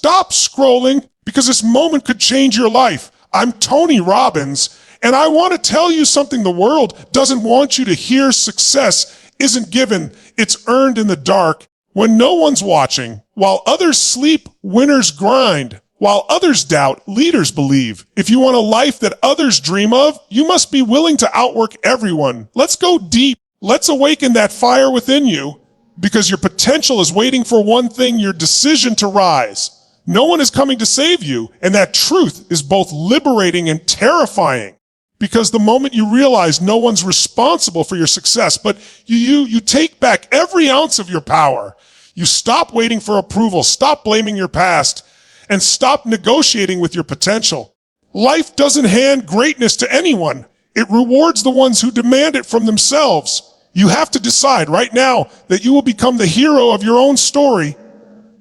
Stop scrolling because this moment could change your life. I'm Tony Robbins, and I want to tell you something the world doesn't want you to hear. Success isn't given, it's earned in the dark. When no one's watching, while others sleep, winners grind. While others doubt, leaders believe. If you want a life that others dream of, you must be willing to outwork everyone. Let's go deep. Let's awaken that fire within you, because your potential is waiting for one thing: your decision to rise. No one is coming to save you, and that truth is both liberating and terrifying. Because the moment you realize no one's responsible for your success, but you take back every ounce of your power. You stop waiting for approval, stop blaming your past, and stop negotiating with your potential. Life doesn't hand greatness to anyone. It rewards the ones who demand it from themselves. You have to decide right now that you will become the hero of your own story.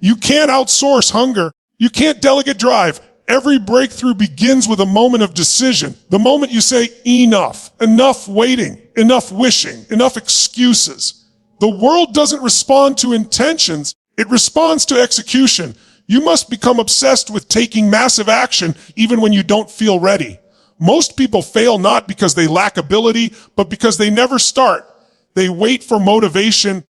You can't outsource hunger. You can't delegate drive. Every breakthrough begins with a moment of decision. The moment you say, enough, enough waiting, enough wishing, enough excuses. The world doesn't respond to intentions. It responds to execution. You must become obsessed with taking massive action even when you don't feel ready. Most people fail not because they lack ability, but because they never start. They wait for motivation,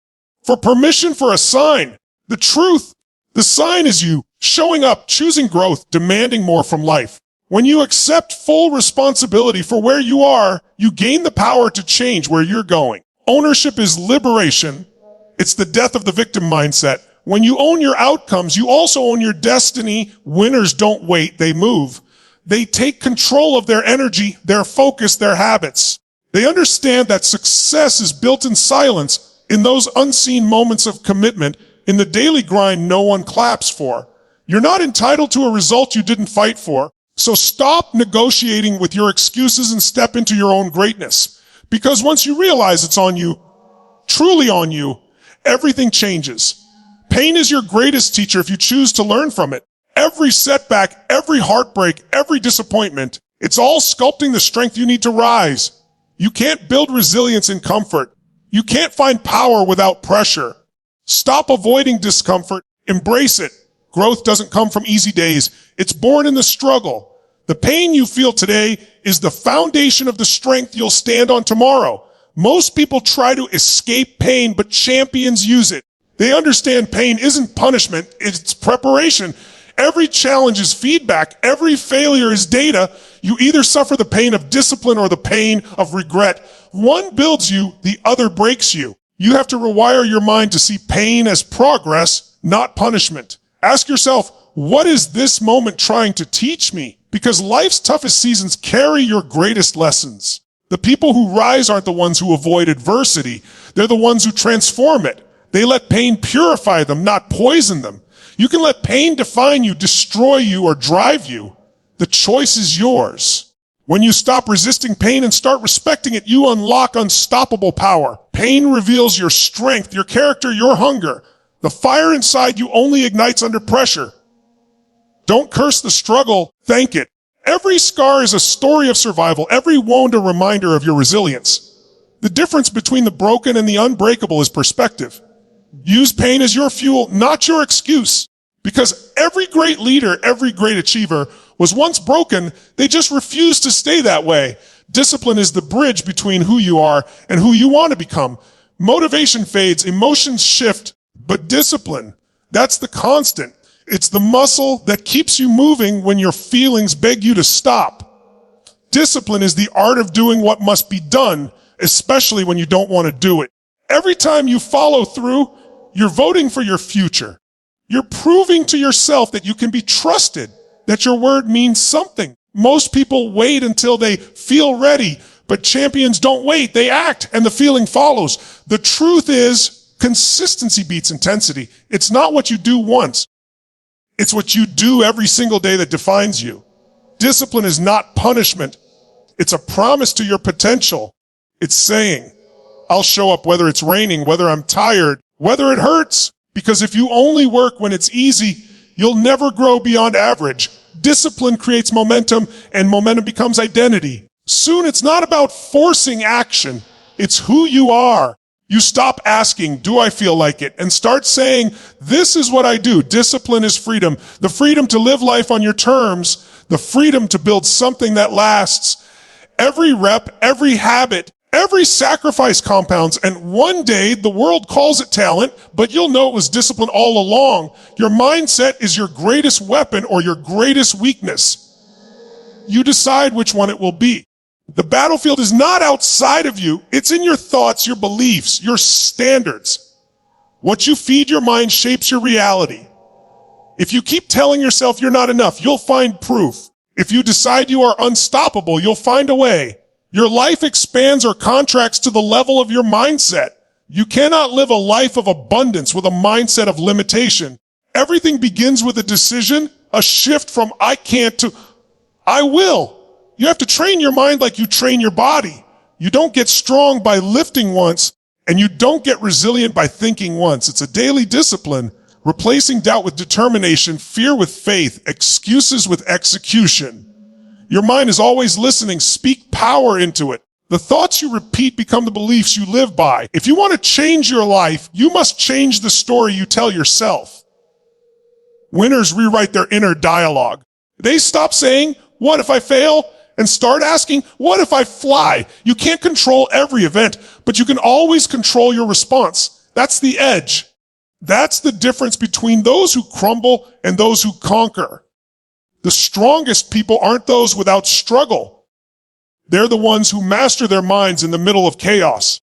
for permission, for a sign. The truth, the sign is you, showing up, choosing growth, demanding more from life. When you accept full responsibility for where you are, you gain the power to change where you're going. Ownership is liberation. It's the death of the victim mindset. When you own your outcomes, you also own your destiny. Winners don't wait, they move. They take control of their energy, their focus, their habits. They understand that success is built in silence, in those unseen moments of commitment, in the daily grind no one claps for. You're not entitled to a result you didn't fight for. So stop negotiating with your excuses and step into your own greatness. Because once you realize it's on you, truly on you, everything changes. Pain is your greatest teacher if you choose to learn from it. Every setback, every heartbreak, every disappointment, it's all sculpting the strength you need to rise. You can't build resilience in comfort. You can't find power without pressure. Stop avoiding discomfort. Embrace it. Growth doesn't come from easy days. It's born in the struggle. The pain you feel today is the foundation of the strength you'll stand on tomorrow. Most people try to escape pain, but champions use it. They understand pain isn't punishment, it's preparation. Every challenge is feedback. Every failure is data. You either suffer the pain of discipline or the pain of regret. One builds you, the other breaks you. You have to rewire your mind to see pain as progress, not punishment. Ask yourself, what is this moment trying to teach me? Because life's toughest seasons carry your greatest lessons. The people who rise aren't the ones who avoid adversity. They're the ones who transform it. They let pain purify them, not poison them. You can let pain define you, destroy you, or drive you. The choice is yours. When you stop resisting pain and start respecting it, you unlock unstoppable power. Pain reveals your strength, your character, your hunger. The fire inside you only ignites under pressure. Don't curse the struggle, thank it. Every scar is a story of survival, every wound a reminder of your resilience. The difference between the broken and the unbreakable is perspective. Use pain as your fuel, not your excuse. Because every great leader, every great achiever was once broken, they just refused to stay that way. Discipline is the bridge between who you are and who you want to become. Motivation fades, emotions shift, but discipline, that's the constant. It's the muscle that keeps you moving when your feelings beg you to stop. Discipline is the art of doing what must be done, especially when you don't want to do it. Every time you follow through, you're voting for your future. You're proving to yourself that you can be trusted, that your word means something. Most people wait until they feel ready, but champions don't wait, they act, and the feeling follows. The truth is, consistency beats intensity. It's not what you do once. It's what you do every single day that defines you. Discipline is not punishment. It's a promise to your potential. It's saying, I'll show up whether it's raining, whether I'm tired, whether it hurts. Because if you only work when it's easy, you'll never grow beyond average. Discipline creates momentum, and momentum becomes identity. Soon it's not about forcing action. It's who you are. You stop asking, do I feel like it? And start saying, this is what I do. Discipline is freedom. The freedom to live life on your terms, the freedom to build something that lasts. Every rep, every habit, every sacrifice compounds, and one day the world calls it talent, but you'll know it was discipline all along. Your mindset is your greatest weapon or your greatest weakness. You decide which one it will be. The battlefield is not outside of you. It's in your thoughts, your beliefs, your standards. What you feed your mind shapes your reality. If you keep telling yourself you're not enough, you'll find proof. If you decide you are unstoppable, you'll find a way. Your life expands or contracts to the level of your mindset. You cannot live a life of abundance with a mindset of limitation. Everything begins with a decision, a shift from I can't to I will. You have to train your mind like you train your body. You don't get strong by lifting once, and you don't get resilient by thinking once. It's a daily discipline, replacing doubt with determination, fear with faith, excuses with execution. Your mind is always listening. Speak power into it. The thoughts you repeat become the beliefs you live by. If you want to change your life, you must change the story you tell yourself. Winners rewrite their inner dialogue. They stop saying, what if I fail? And start asking, what if I fly? You can't control every event, but you can always control your response. That's the edge. That's the difference between those who crumble and those who conquer. The strongest people aren't those without struggle. They're the ones who master their minds in the middle of chaos.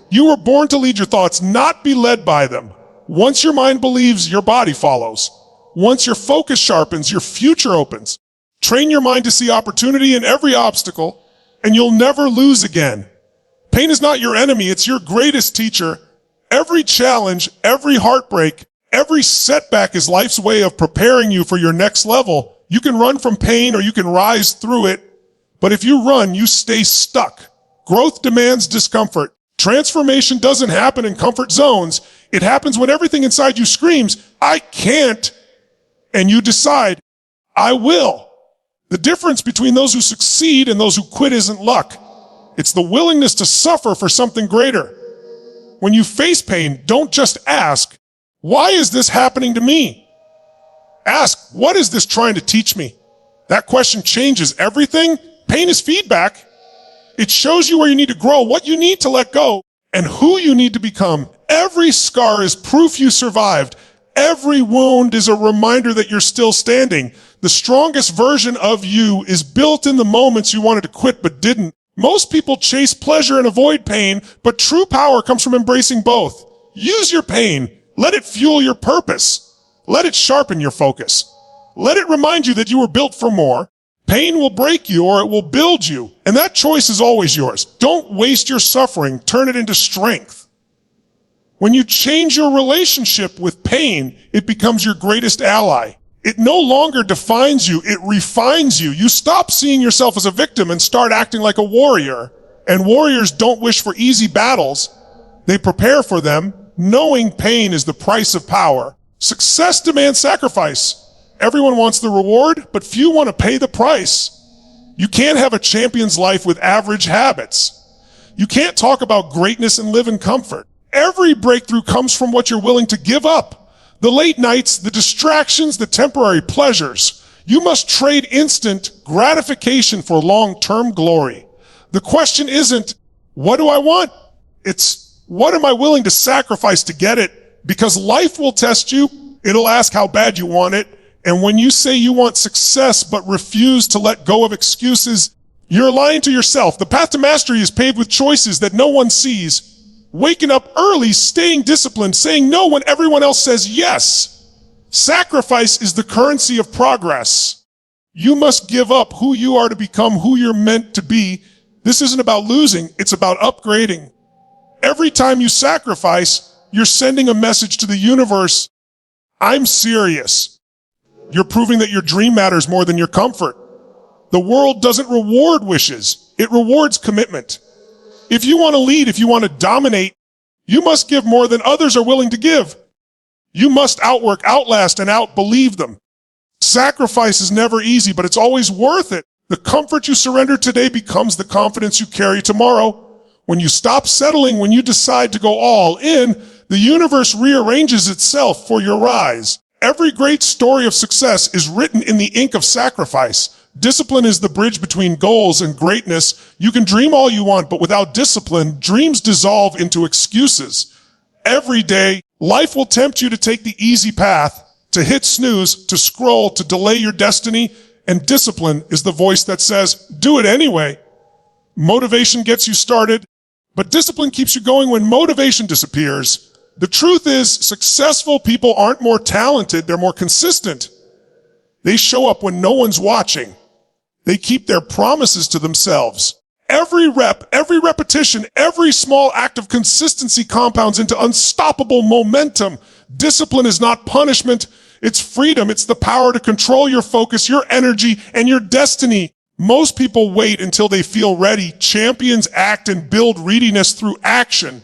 You were born to lead your thoughts, not be led by them. Once your mind believes, your body follows. Once your focus sharpens, your future opens. Train your mind to see opportunity in every obstacle, and you'll never lose again. Pain is not your enemy, it's your greatest teacher. Every challenge, every heartbreak, every setback is life's way of preparing you for your next level. You can run from pain or you can rise through it, but if you run, you stay stuck. Growth demands discomfort. Transformation doesn't happen in comfort zones. It happens when everything inside you screams, I can't, and you decide, I will. The difference between those who succeed and those who quit isn't luck. It's the willingness to suffer for something greater. When you face pain, don't just ask, why is this happening to me? Ask, what is this trying to teach me? That question changes everything. Pain is feedback. It shows you where you need to grow, what you need to let go, and who you need to become. Every scar is proof you survived. Every wound is a reminder that you're still standing. The strongest version of you is built in the moments you wanted to quit but didn't. Most people chase pleasure and avoid pain, but true power comes from embracing both. Use your pain. Let it fuel your purpose. Let it sharpen your focus. Let it remind you that you were built for more. Pain will break you or it will build you, and that choice is always yours. Don't waste your suffering. Turn it into strength. When you change your relationship with pain, it becomes your greatest ally. It no longer defines you, it refines you. You stop seeing yourself as a victim and start acting like a warrior. And warriors don't wish for easy battles. They prepare for them, knowing pain is the price of power. Success demands sacrifice. Everyone wants the reward, but few want to pay the price. You can't have a champion's life with average habits. You can't talk about greatness and live in comfort. Every breakthrough comes from what you're willing to give up. The late nights, the distractions, the temporary pleasures. You must trade instant gratification for long-term glory. The question isn't, what do I want? It's, what am I willing to sacrifice to get it? Because life will test you. It'll ask how bad you want it. And when you say you want success but refuse to let go of excuses, you're lying to yourself. The path to mastery is paved with choices that no one sees. Waking up early, staying disciplined, saying no when everyone else says yes. Sacrifice is the currency of progress. You must give up who you are to become who you're meant to be. This isn't about losing, it's about upgrading. Every time you sacrifice, you're sending a message to the universe. I'm serious. You're proving that your dream matters more than your comfort. The world doesn't reward wishes, it rewards commitment. If you want to lead, if you want to dominate, you must give more than others are willing to give. You must outwork, outlast, and outbelieve them. Sacrifice is never easy, but it's always worth it. The comfort you surrender today becomes the confidence you carry tomorrow. When you stop settling, when you decide to go all in, the universe rearranges itself for your rise. Every great story of success is written in the ink of sacrifice. Discipline is the bridge between goals and greatness. You can dream all you want, but without discipline, dreams dissolve into excuses. Every day, life will tempt you to take the easy path, to hit snooze, to scroll, to delay your destiny, and discipline is the voice that says, do it anyway. Motivation gets you started, but discipline keeps you going when motivation disappears. The truth is, successful people aren't more talented, they're more consistent. They show up when no one's watching. They keep their promises to themselves. Every rep, every repetition, every small act of consistency compounds into unstoppable momentum. Discipline is not punishment, it's freedom. It's the power to control your focus, your energy, and your destiny. Most people wait until they feel ready. Champions act and build readiness through action.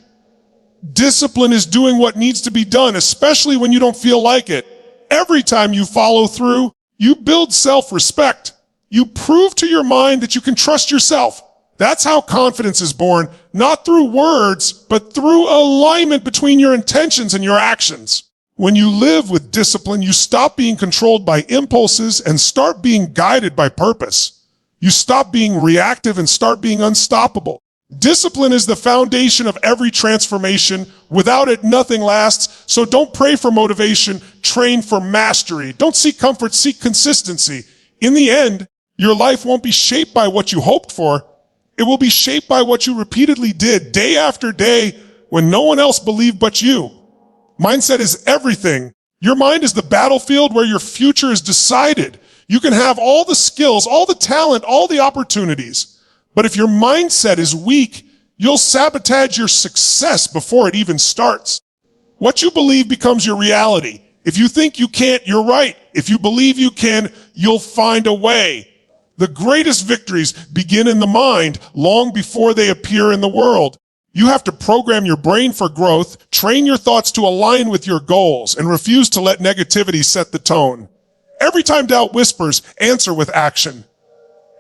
Discipline is doing what needs to be done, especially when you don't feel like it. Every time you follow through, you build self-respect. You prove to your mind that you can trust yourself. That's how confidence is born, not through words, but through alignment between your intentions and your actions. When you live with discipline, you stop being controlled by impulses and start being guided by purpose. You stop being reactive and start being unstoppable. Discipline is the foundation of every transformation. Without it, nothing lasts. So don't pray for motivation, train for mastery. Don't seek comfort, seek consistency. In the end, your life won't be shaped by what you hoped for. It will be shaped by what you repeatedly did day after day when no one else believed but you. Mindset is everything. Your mind is the battlefield where your future is decided. You can have all the skills, all the talent, all the opportunities. But if your mindset is weak, you'll sabotage your success before it even starts. What you believe becomes your reality. If you think you can't, you're right. If you believe you can, you'll find a way. The greatest victories begin in the mind long before they appear in the world. You have to program your brain for growth, train your thoughts to align with your goals, and refuse to let negativity set the tone. Every time doubt whispers, answer with action.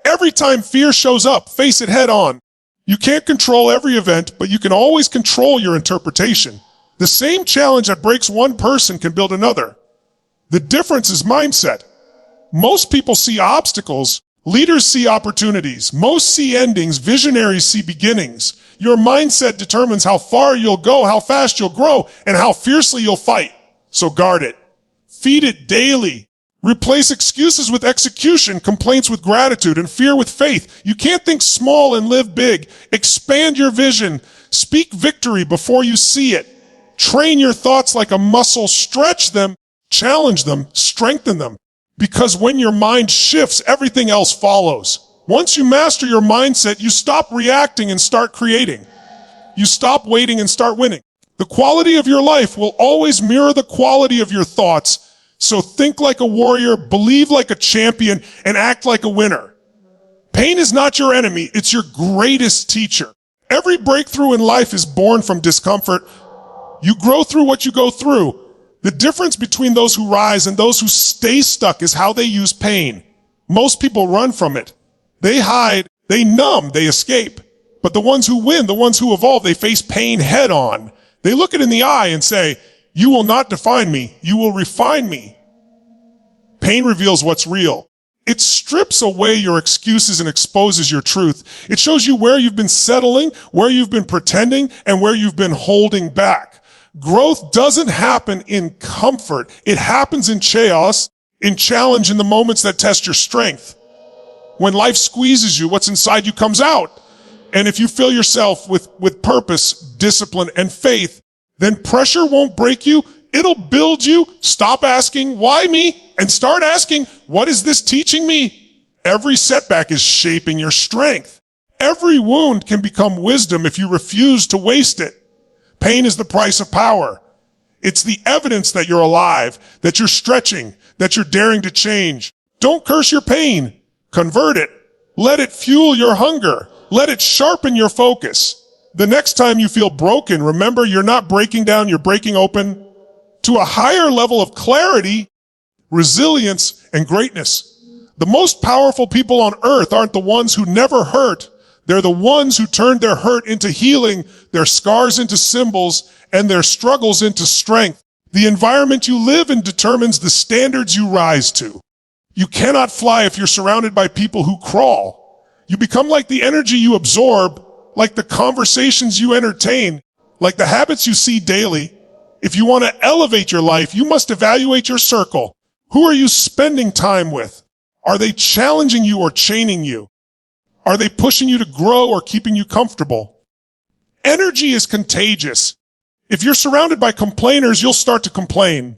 Every time fear shows up, face it head on. You can't control every event, but you can always control your interpretation. The same challenge that breaks one person can build another. The difference is mindset. Most people see obstacles. Leaders see opportunities. Most see endings. Visionaries see beginnings. Your mindset determines how far you'll go, how fast you'll grow, and how fiercely you'll fight. So guard it. Feed it daily. Replace excuses with execution, complaints with gratitude, and fear with faith. You can't think small and live big. Expand your vision. Speak victory before you see it. Train your thoughts like a muscle. Stretch them, challenge them, strengthen them. Because when your mind shifts, everything else follows. Once you master your mindset, you stop reacting and start creating. You stop waiting and start winning. The quality of your life will always mirror the quality of your thoughts. So think like a warrior, believe like a champion, and act like a winner. Pain is not your enemy, it's your greatest teacher. Every breakthrough in life is born from discomfort. You grow through what you go through. The difference between those who rise and those who stay stuck is how they use pain. Most people run from it. They hide, they numb, they escape. But the ones who win, the ones who evolve, they face pain head on. They look it in the eye and say, "You will not define me, you will refine me." Pain reveals what's real. It strips away your excuses and exposes your truth. It shows you where you've been settling, where you've been pretending, and where you've been holding back. Growth doesn't happen in comfort. It happens in chaos, in challenge, in the moments that test your strength. When life squeezes you, what's inside you comes out. And if you fill yourself with purpose, discipline, and faith, then pressure won't break you. It'll build you. Stop asking, why me? And start asking, what is this teaching me? Every setback is shaping your strength. Every wound can become wisdom if you refuse to waste it. Pain is the price of power. It's the evidence that you're alive, that you're stretching, that you're daring to change. Don't curse your pain. Convert it. Let it fuel your hunger. Let it sharpen your focus. The next time you feel broken, remember you're not breaking down, you're breaking open to a higher level of clarity, resilience, and greatness. The most powerful people on earth aren't the ones who never hurt. They're the ones who turned their hurt into healing, their scars into symbols, and their struggles into strength. The environment you live in determines the standards you rise to. You cannot fly if you're surrounded by people who crawl. You become like the energy you absorb, like the conversations you entertain, like the habits you see daily. If you want to elevate your life, you must evaluate your circle. Who are you spending time with? Are they challenging you or chaining you? Are they pushing you to grow or keeping you comfortable? Energy is contagious. If you're surrounded by complainers, you'll start to complain.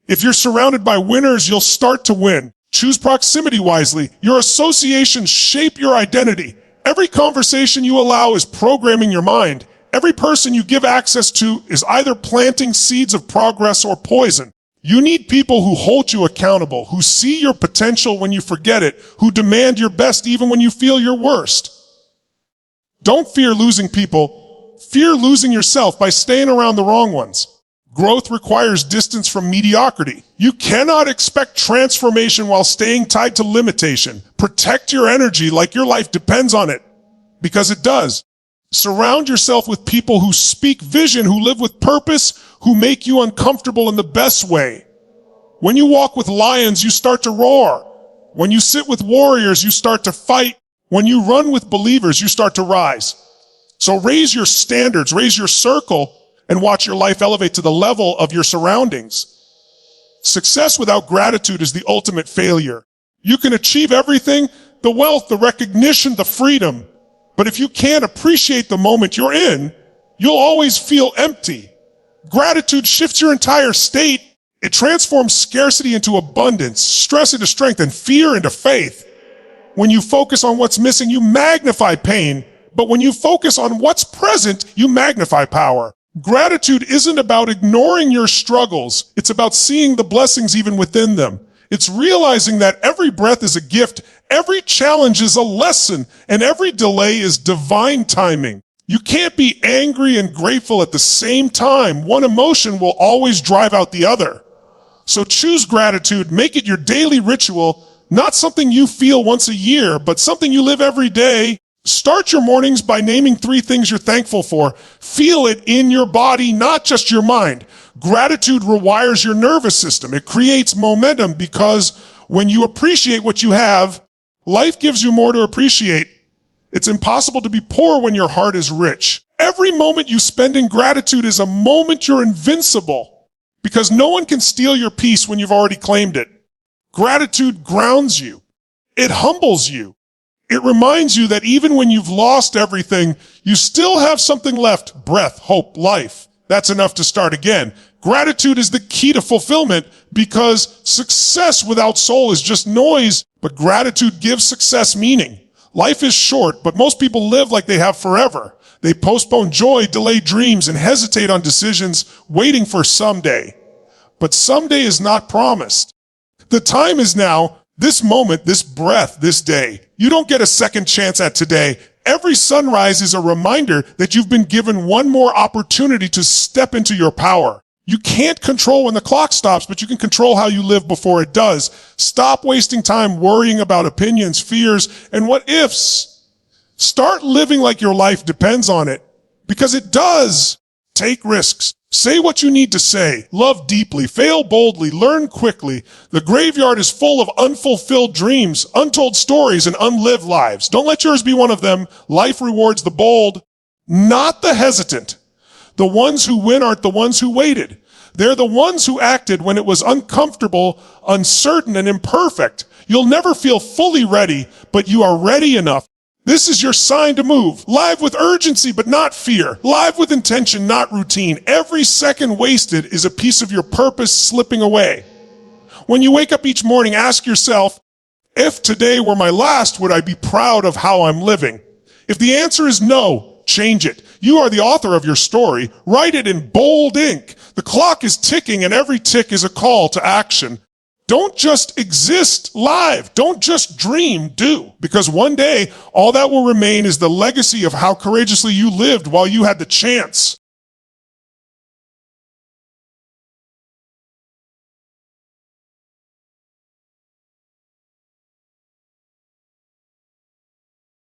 If you're surrounded by winners, you'll start to win. Choose proximity wisely. Your associations shape your identity. Every conversation you allow is programming your mind. Every person you give access to is either planting seeds of progress or poison. You need people who hold you accountable, who see your potential when you forget it, who demand your best even when you feel your worst. Don't fear losing people. Fear losing yourself by staying around the wrong ones. Growth requires distance from mediocrity. You cannot expect transformation while staying tied to limitation. Protect your energy like your life depends on it, because it does. Surround yourself with people who speak vision, who live with purpose, who make you uncomfortable in the best way. When you walk with lions, you start to roar. When you sit with warriors, you start to fight. When you run with believers, you start to rise. So raise your standards, raise your circle, and watch your life elevate to the level of your surroundings. Success without gratitude is the ultimate failure. You can achieve everything, the wealth, the recognition, the freedom. But if you can't appreciate the moment you're in, you'll always feel empty. Gratitude shifts your entire state. It transforms scarcity into abundance, stress into strength, and fear into faith. When you focus on what's missing, you magnify pain. But when you focus on what's present, you magnify power. Gratitude isn't about ignoring your struggles. It's about seeing the blessings even within them. It's realizing that every breath is a gift, every challenge is a lesson, and every delay is divine timing. You can't be angry and grateful at the same time. One emotion will always drive out the other. So choose gratitude, make it your daily ritual, not something you feel once a year, but something you live every day. Start your mornings by naming 3 things you're thankful for. Feel it in your body, not just your mind. Gratitude rewires your nervous system. It creates momentum because when you appreciate what you have, life gives you more to appreciate. It's impossible to be poor when your heart is rich. Every moment you spend in gratitude is a moment you're invincible because no one can steal your peace when you've already claimed it. Gratitude grounds you. It humbles you. It reminds you that even when you've lost everything, you still have something left. Breath, hope, life. That's enough to start again. Gratitude is the key to fulfillment because success without soul is just noise, but gratitude gives success meaning. Life is short, but most people live like they have forever. They postpone joy, delay dreams, and hesitate on decisions, waiting for someday. But someday is not promised. The time is now. This moment, this breath, this day. You don't get a second chance at today. Every sunrise is a reminder that you've been given one more opportunity to step into your power. You can't control when the clock stops, but you can control how you live before it does. Stop wasting time worrying about opinions, fears, and what ifs. Start living like your life depends on it, because it does. Take risks. Say what you need to say. Love deeply. Fail boldly. Learn quickly. The graveyard is full of unfulfilled dreams, untold stories, and unlived lives. Don't let yours be one of them. Life rewards the bold, not the hesitant. The ones who win aren't the ones who waited. They're the ones who acted when it was uncomfortable, uncertain, and imperfect. You'll never feel fully ready, but you are ready enough. This is your sign to move. Live with urgency, but not fear. Live with intention, not routine. Every second wasted is a piece of your purpose slipping away. When you wake up each morning, ask yourself, if today were my last, would I be proud of how I'm living? If the answer is no, change it. You are the author of your story. Write it in bold ink. The clock is ticking and every tick is a call to action. Don't just exist, live. Don't just dream, do. Because one day, all that will remain is the legacy of how courageously you lived while you had the chance.